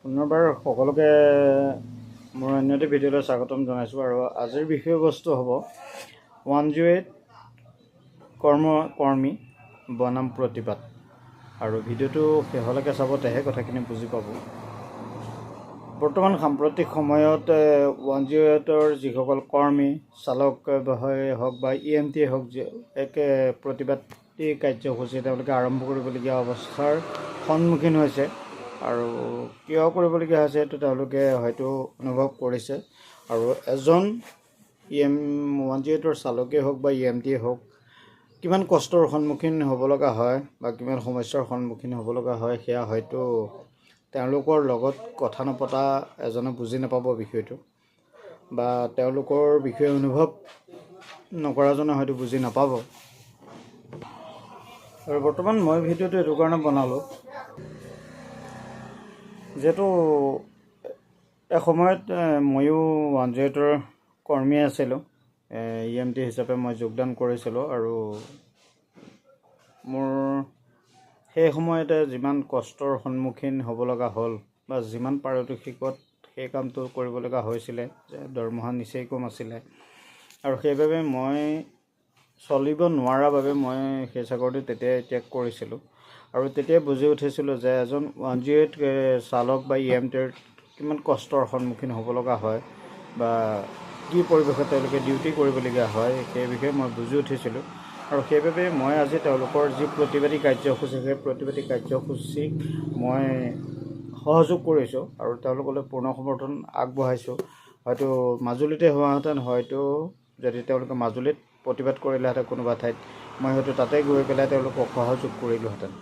পুনৰবাৰ সকলোকে মোৰ অন্য এটা ভিডিঅ'লৈ স্বাগতম জনাইছোঁ আৰু আজিৰ বিষয়বস্তু হ'ব 108 কৰ্মী বনাম প্ৰতিবাদ আৰু ভিডিঅ'টো শেষলৈকে চাব, তেহে কথাখিনি বুজি পাব। বৰ্তমান সাম্প্ৰতিক সময়ত 108ৰ যিসকল কৰ্মী চালক হওক বা EMT হওক, এক প্ৰতিবাদী কাৰ্যসূচী তেওঁলোকে আৰম্ভ কৰিবলগীয়া অৱস্থাৰ সন্মুখীন হৈছে। আৰু কিয় কৰিবলগীয়া হৈছে এইটো তেওঁলোকে হয়তো অনুভৱ কৰিছে। আৰু এজন 108ৰ চালকেই হওক বা EMT হওক কিমান কষ্টৰ সন্মুখীন হ'ব লগা হয় বা কিমান সমস্যাৰ সন্মুখীন হ'ব লগা হয়, সেয়া হয়তো তেওঁলোকৰ লগত কথা নপতা এজনে বুজি নাপাব বিষয়টো, বা তেওঁলোকৰ বিষয়ে অনুভৱ নকৰাজনে হয়তো বুজি নাপাব। আৰু বৰ্তমান মই ভিডিঅ'টো এইটো কাৰণে বনালোঁ, যিহেতু এসময়ত ময়ো 108ৰ কৰ্মী আছিলোঁ, EMT হিচাপে মই যোগদান কৰিছিলোঁ। আৰু মোৰ সেই সময়তে যিমান কষ্টৰ সন্মুখীন হ'ব লগা হ'ল বা যিমান পাৰিতোষিকত সেই কামটো কৰিব লগা হৈছিলে, যে দৰমহা নিচেই কম আছিলে, আৰু সেইবাবে মই চলিব নোৱাৰাৰ বাবে মই সেই চাকৰিটো তেতিয়াই ত্যাগ কৰিছিলোঁ। আৰু তেতিয়াই বুজি উঠিছিলোঁ যে এজন 108 চালক বা EMTৰ কিমান কষ্টৰ সন্মুখীন হ'ব লগা হয় বা কি পৰিৱেশত তেওঁলোকে ডিউটি কৰিবলগীয়া হয়, সেই বিষয়ে মই বুজি উঠিছিলোঁ। আৰু সেইবাবে মই আজি তেওঁলোকৰ যি প্ৰতিবাদী কাৰ্যসূচী, সেই প্ৰতিবাদী কাৰ্যসূচীক মই সহযোগ কৰিছোঁ আৰু তেওঁলোকলৈ পূৰ্ণ সমৰ্থন আগবঢ়াইছোঁ। হয়তো মাজুলীতে হোৱাহেঁতেন, হয়তো যদি তেওঁলোকে মাজুলীত প্ৰতিবাদ কৰিলেহেঁতেন কোনোবা ঠাইত, মই হয়তো তাতে গৈ পেলাই তেওঁলোকক সহযোগ কৰিলোঁহেঁতেন।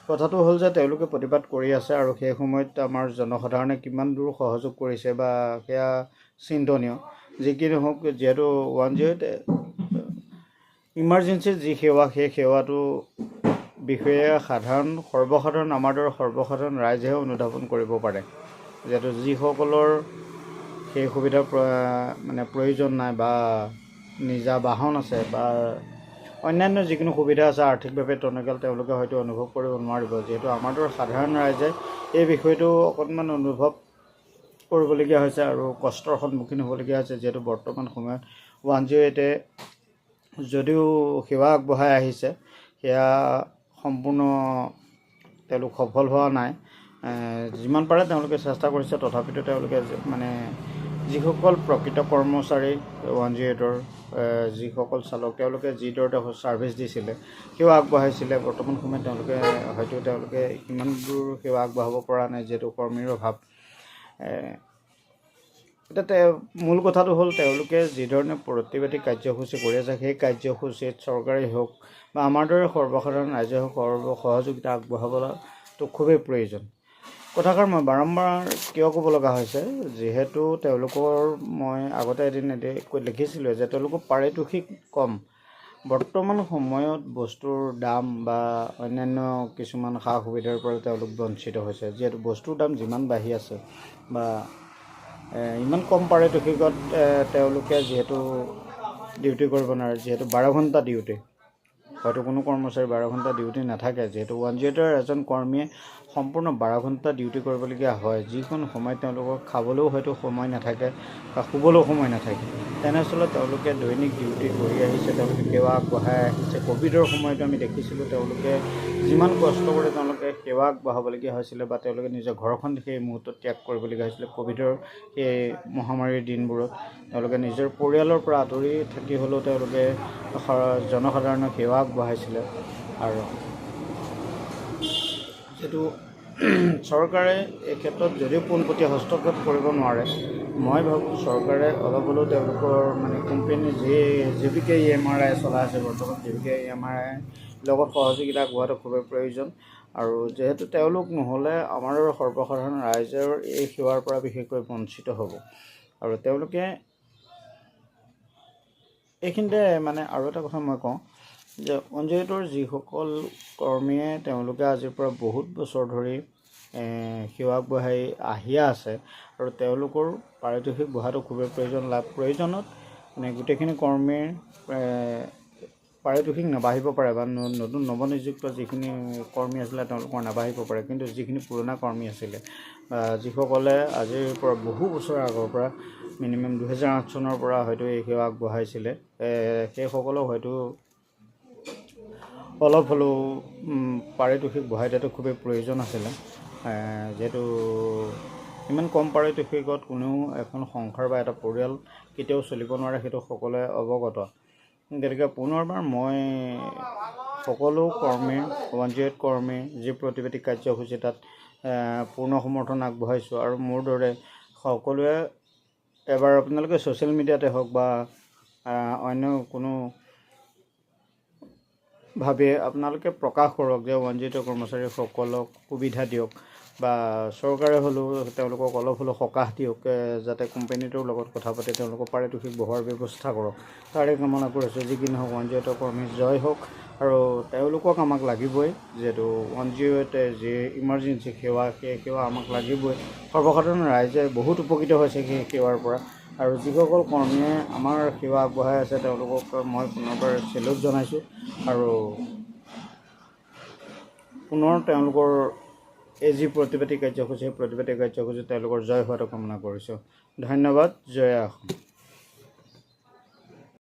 কথাটো হ'ল যে তেওঁলোকে প্ৰতিবাদ কৰি আছে আৰু সেই সময়ত আমাৰ জনসাধাৰণে কিমান দূৰ সহযোগ কৰিছে বা সেয়া চিন্তনীয়। যি কি নহওক, যিহেতু 108 ইমাৰ্জেঞ্চিৰ যি সেৱা, সেই সেৱাটো বিষয়ে সৰ্বসাধাৰণ আমাৰ দৰে সৰ্বসাধাৰণ ৰাইজেহে অনুধাৱন কৰিব পাৰে। যিহেতু যিসকলৰ সেই সুবিধাৰ প্ৰয়োজন নাই বা নিজা বাহন আছে বা অন্যান্য যিকোনো সুবিধা আছে আৰ্থিকভাৱে টনকিয়াল, তেওঁলোকে হয়তো অনুভৱ কৰিব নোৱাৰিব। যিহেতু আমাৰ দৰে সাধাৰণ ৰাইজে এই বিষয়টো অকণমান অনুভৱ কৰিবলগীয়া হৈছে আৰু কষ্টৰ সন্মুখীন হ'বলগীয়া হৈছে। যিহেতু বৰ্তমান সময়ত 108 যদিও সেৱা আগবঢ়াই আহিছে, সেয়া সম্পূৰ্ণ তেওঁলোক সফল হোৱা নাই। যিমান পাৰে তেওঁলোকে চেষ্টা কৰিছে, তথাপিতো তেওঁলোকে যিসকল প্ৰকৃত কৰ্মচাৰী 108ৰ যিসকল চালক, তেওঁলোকে যিদৰে ছাৰ্ভিচ দিছিলে, সেৱা আগবঢ়াইছিলে, বৰ্তমান সময়ত তেওঁলোকে ইমান দূৰ সেৱা আগবঢ়াব পৰা নাই, যিহেতু কৰ্মীৰ অভাৱ। এতিয়া মূল কথাটো হ'ল, তেওঁলোকে যিধৰণে প্ৰতিবাদী কাৰ্যসূচী কৰি আছে, সেই কাৰ্যসূচীত চৰকাৰেই হওক বা আমাৰ দৰে সৰ্বসাধাৰণ ৰাইজে হওক সহযোগিতা আগবঢ়াবতো খুবেই প্ৰয়োজন। কথাষাৰ মই বাৰম্বাৰ কিয় ক'ব লগা হৈছে, যিহেতু তেওঁলোকৰ মই আগতে এদিন লিখিছিলোঁ যে তেওঁলোকৰ পাৰিতোষিক কম। বৰ্তমান সময়ত বস্তুৰ দাম বা অন্যান্য কিছুমান সা সুবিধাৰ পৰা তেওঁলোক বঞ্চিত হৈছে। যিহেতু বস্তুৰ দাম যিমান বাঢ়ি আছে বা ইমান কম পাৰিতোষিকত তেওঁলোকে যিহেতু ডিউটি কৰিব নোৱাৰে, যিহেতু 12 ঘণ্টা ডিউটি, হয়তো কোনো কৰ্মচাৰী 12 ঘণ্টা ডিউটি নাথাকে। যিহেতু 108ৰ এজন কৰ্মীয়ে সম্পূৰ্ণ 12 ঘণ্টা ডিউটি কৰিবলগীয়া হয়, যিকোনো সময়ত তেওঁলোকৰ খাবলৈও হয়তো সময় নাথাকে বা শুবলৈও সময় নাথাকে। তেনেস্থলত তেওঁলোকে দৈনিক ডিউটি কৰি আহিছে, তেওঁলোকে সেৱা আগবঢ়াই আহিছে। ক'ভিডৰ সময়তো আমি দেখিছিলোঁ তেওঁলোকে যিমান কষ্ট কৰি তেওঁলোকে সেৱা আগবঢ়াবলগীয়া হৈছিলে বা তেওঁলোকে নিজৰ ঘৰখন সেই মুহূৰ্তত ত্যাগ কৰিবলগীয়া হৈছিলে। ক'ভিডৰ সেই মহামাৰীৰ দিনবোৰত তেওঁলোকে নিজৰ পৰিয়ালৰ পৰা আঁতৰি থাকি হ'লেও তেওঁলোকে জনসাধাৰণক সেৱা আগবঢ়াইছিলে। আৰু যিহেতু চৰকাৰে এই ক্ষেত্ৰত যদিও পোনপটীয়া হস্তক্ষেপ কৰিব নোৱাৰে, মই ভাবোঁ চৰকাৰে অলপ হ'লেও তেওঁলোকৰ কোম্পানী JVK EMRI চলাই আছে বৰ্তমান, JVK EMRI লগত সহযোগিতা আগবঢ়োৱাটো খুবেই প্ৰয়োজন। আৰু যিহেতু তেওঁলোক নহ'লে আমাৰ সৰ্বসাধাৰণ ৰাইজৰ এই সেৱাৰ পৰা বিশেষকৈ বঞ্চিত হ'ব। আৰু তেওঁলোকে এইখিনিতে আৰু এটা কথা মই কওঁ যে 108ৰ যিসকল কৰ্মীয়ে তেওঁলোকে আজিৰ পৰা বহুত বছৰ ধৰি সেৱা আগবঢ়াই আহিয়ে আছে আৰু তেওঁলোকৰ পাৰিতোষিক বঢ়াটো খুবেই প্ৰয়োজনত গোটেইখিনি কৰ্মীৰ পাৰিতোষিক নাবাঢ়িব পাৰে বা নতুন নৱনিযুক্ত যিখিনি কৰ্মী আছিলে তেওঁলোকৰ নাবাঢ়িব পাৰে, কিন্তু যিখিনি পুৰণা কৰ্মী আছিলে যিসকলে আজিৰ পৰা বহু বছৰ আগৰ পৰা মিনিমাম 2008 চনৰ পৰা হয়তো এই সেৱা আগবঢ়াইছিলে, সেইসকলক হয়তো অলপ হ'লেও পাৰিতোষিক বঢ়াই দিয়াটো খুবেই প্ৰয়োজন আছিলে। যিহেতু ইমান কম পাৰিতোষিকত কোনেও এখন সংসাৰ বা এটা পৰিয়াল কেতিয়াও চলিব নোৱাৰে, সেইটো সকলোৱে অৱগত। গতিকে পুনৰবাৰ মই সকলো কৰ্মী 108 কৰ্মী যি প্ৰতিবাদী কাৰ্যসূচী তাত পূৰ্ণ সমৰ্থন আগবঢ়াইছোঁ। আৰু মোৰ দৰে সকলোৱে এবাৰ আপোনালোকে ছ'চিয়েল মিডিয়াতে হওক বা অন্য কোনো ভাবে আপোনালোকে প্ৰকাশ কৰক যে 108 কৰ্মচাৰীসকলক সুবিধা দিয়ক বা চৰকাৰে হ'লেও তেওঁলোকক অলপ হ'লেও সকাহ দিয়ক, যাতে কোম্পানীটোৰ লগত কথা পাতি তেওঁলোকক পাৰিতোষিক বঢ়োৱাৰ ব্যৱস্থা কৰক। তাৰে কামনা কৰিছোঁ। যি কি নহওক 108 কৰ্মী জয় হওক। আৰু তেওঁলোকক আমাক লাগিবই, যিহেতু 108 যি ইমাৰ্জেঞ্চি সেৱা, সেই সেৱা আমাক লাগিবই। সৰ্বসাধাৰণ ৰাইজে বহুত উপকৃত হৈছে সেই সেৱাৰ পৰা। আৰু যিসকল কৰ্মীয়ে আমাৰ সেৱা আগবঢ়াই আছে তেওঁলোকক মই পুনৰবাৰ চেলুট জনাইছোঁ। আৰু পুনৰ তেওঁলোকৰ এই যি প্ৰতিবাদী কাৰ্যসূচী তেওঁলোকৰ জয় হোৱাটো কামনা কৰিছোঁ। ধন্যবাদ। জয় অসম।